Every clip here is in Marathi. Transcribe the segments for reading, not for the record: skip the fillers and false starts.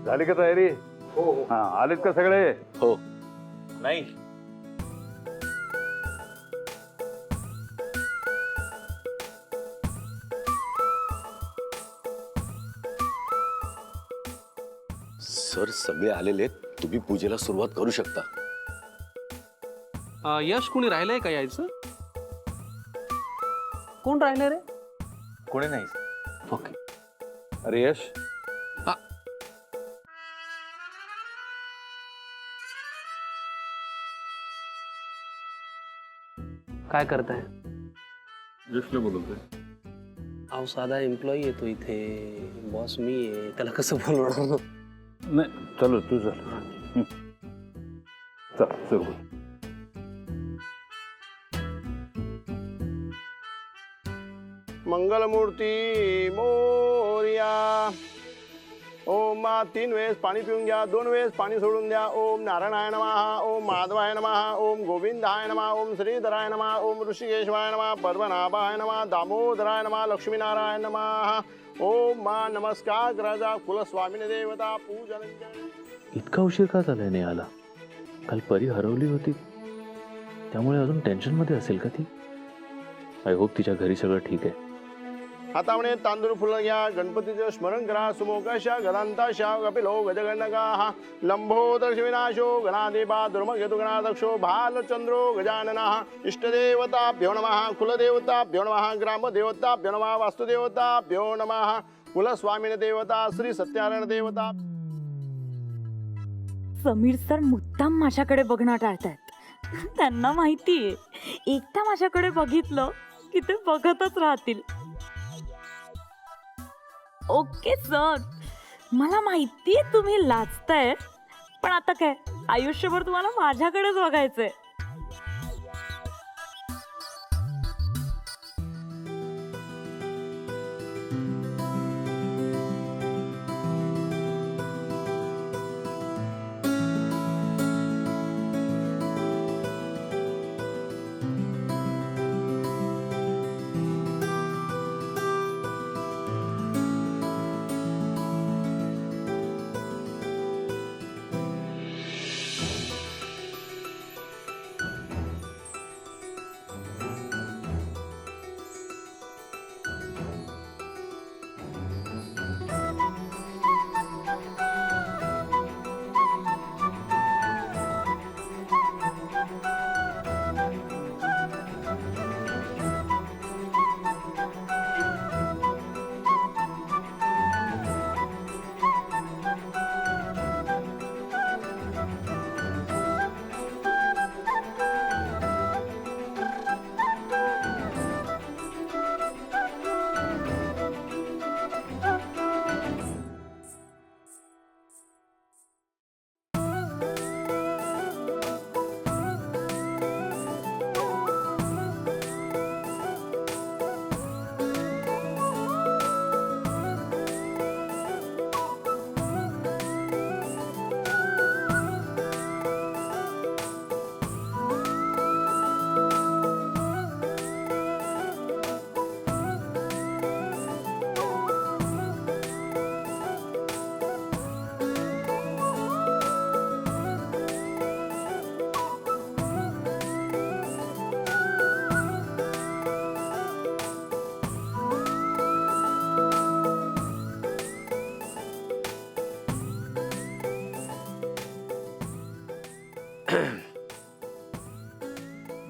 झाली का तयारी? हो हा, आलेत का सगळे? हो. नाही. सर सगळे आलेले आहेत. तुम्ही पूजेला सुरुवात करू शकता. यश कोणी राहिलंय का यायचं? कोण राहिलं रे? कोणी नाही. ओके. अरे यश, काय करताय? यशला बोलतोय. अहो साधा एम्प्लॉई येतो इथे, बॉस मी आहे, त्याला कसं बोलवणार? नाही चलो तू चल. चल सुरू कर. मंगलमूर्ती मोर्या. ओम 3 वेळेस पाणी पिऊन घ्या, 2 वेळेस पाणी सोडून द्या. ओम नारायणाय नमः, ओम माधवाय नमः, ओम गोविंदाय नमः, ओम श्रीधराय नमः, ओम ऋषिकेशवाय नमः, पद्मनाभाय नमः, दामोदराय नमः, लक्ष्मीनारायण नमः. ओम मा नमस्कार राजा कुलस्वामिनी देवता पूजन. इतका उशीर का झालाय नेहाला? काल परी हरवली होती, त्यामुळे अजून टेन्शनमध्ये असेल का ती? आय होप तिच्या घरी सगळं ठीक आहे. हातामध्ये तांदूळ फुलं घ्या, गणपतीचं स्मरण करा. सुमोकाशा गदांताशा कपिलो गजगणका लंबोदर विनाशो गणाधिपा दुर्मगेतु गणाध्यक्षो भालचंद्रो गजाननः. इष्टदेवताभ्यो नमः, कुलदेवताभ्यो नमः, ग्रामदेवताभ्यो नमः, वास्तुदेवताभ्यो नमः, कुलस्वामिनी देवता श्री सत्यानारायण देवता. समीर सर मुद्दाम माझ्याकडे बघणं टाळतायत. त्यांना माहितीये एकदा माझ्याकडे बघितलं की ते बघतच राहतील. ओके सर, मला माहितीये तुम्ही लाजताय, पण आता काय आयुष्यभर तुम्हाला माझ्याकडेच बघायचंय.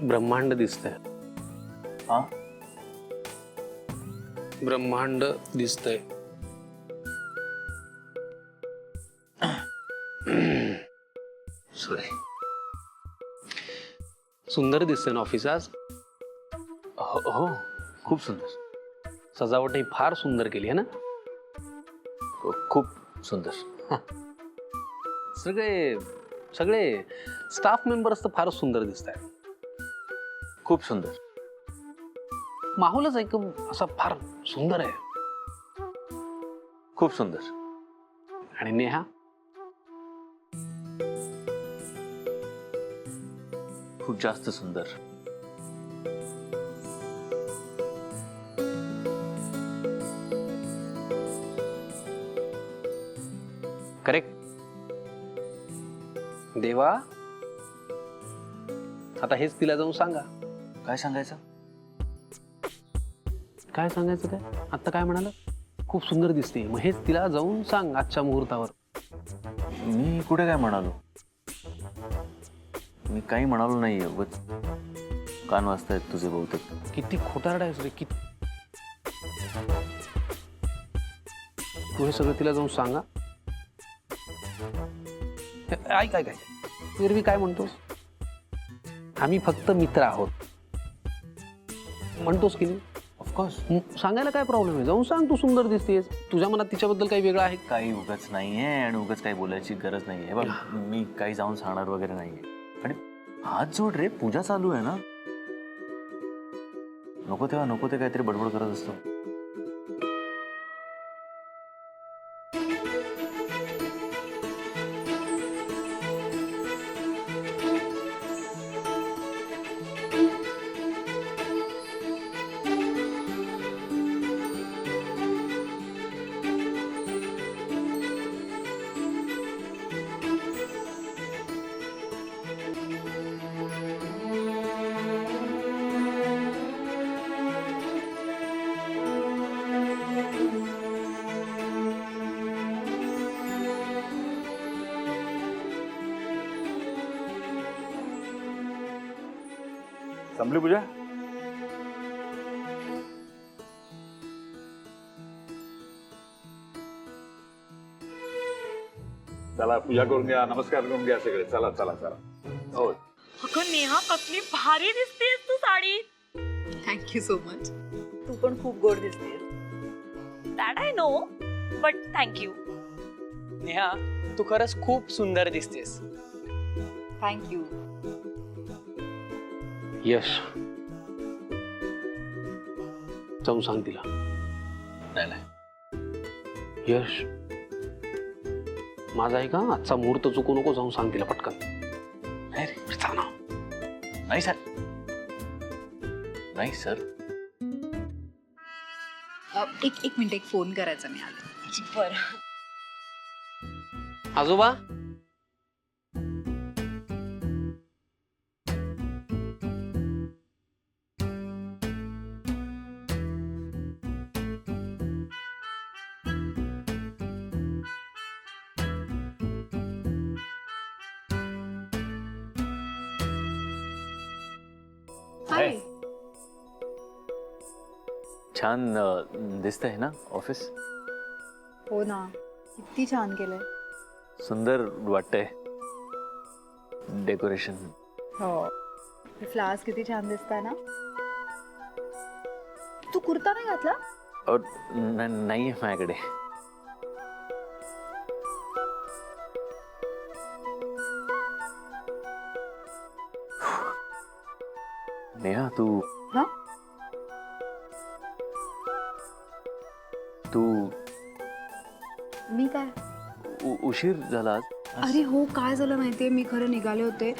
ब्रह्मांड दिसतंय. हा? ब्रह्मांड दिसतंय. सॉरी. सुंदर दिसतंय ना ऑफिस आज. हो, खूप सुंदर. सजावटही फार सुंदर केली आहे ना. खूप सुंदर. सगळे सगळे स्टाफ मेंबर्स तर फारच सुंदर दिसत आहेत. खूप सुंदर. माहोलच एकदम असा फार सुंदर आहे. खूप सुंदर. आणि नेहा खूप जास्त सुंदर. करेक्ट. देवा, आता हेच तिला जाऊन सांगा. काय सांगायचं? काय सांगायचं काय? आता काय म्हणाल? खूप सुंदर दिसते. मग हेच तिला जाऊन सांग आजच्या मुहूर्तावर. मी कुठे काय म्हणालो? मी काही म्हणालो नाही. उगाच कान वाजतायत तुझे बहुतेक. किती खोटारडा आहेस रे, किती. तू हे सगळं तिला जाऊन सांगा. ऐक ऐक ऐक, एरवी काय म्हणतोस? आम्ही फक्त मित्र आहोत म्हणतोस की नाही? ऑफकोर्स. सांगायला काय प्रॉब्लेम आहे? जाऊन सांग तू सुंदर दिसतेस. तुझ्या मनात तिच्याबद्दल काही वेगळं आहे? काही उगाच नाहीये आणि उगाच काही बोलायची गरज नाहीये. बघ, मी काही जाऊन सांगणार वगैरे नाहीये. आणि हात जोड रे, पूजा चालू आहे ना. नको तेव्हा नको ते काहीतरी बडबड करत असतो. संपली पूजा? चला पूजा करून घ्या, नमस्कार करून घ्या सगळे. चला चला चला. हो. अगं नेहा, कसली भारी दिसतेस तू साडी. Thank you so much. तू पण खूप गोड दिसतेस. That I know, but thank you. Neha, तू खरंच खूप सुंदर दिसतेस. थँक्यू. यश, जाऊन सांग तिला. नाही नाही. यश, माझा आहे का आजचा मुहूर्त चुकू नको. जाऊन सांग तिला पटकन. नाही रे. जा ना. नाही सर. नाही सर. एक मिनिट, एक फोन करायचा मी आले. बरं. आजोबा, हाय. छान दिसतंय ना ऑफिस? हो ना, किती छान केलंय. सुंदर वाटतंय डेकोरेशन. हो, फ्लावर्स किती छान दिसताय ना. तू कुर्ता नाही घातला? नाहीये माझ्याकडे. नेहा, तू हा? तू मी काय? उशीर झाला आज. अरे हो, काय झालं माहितीये, मी खरं निघाले होते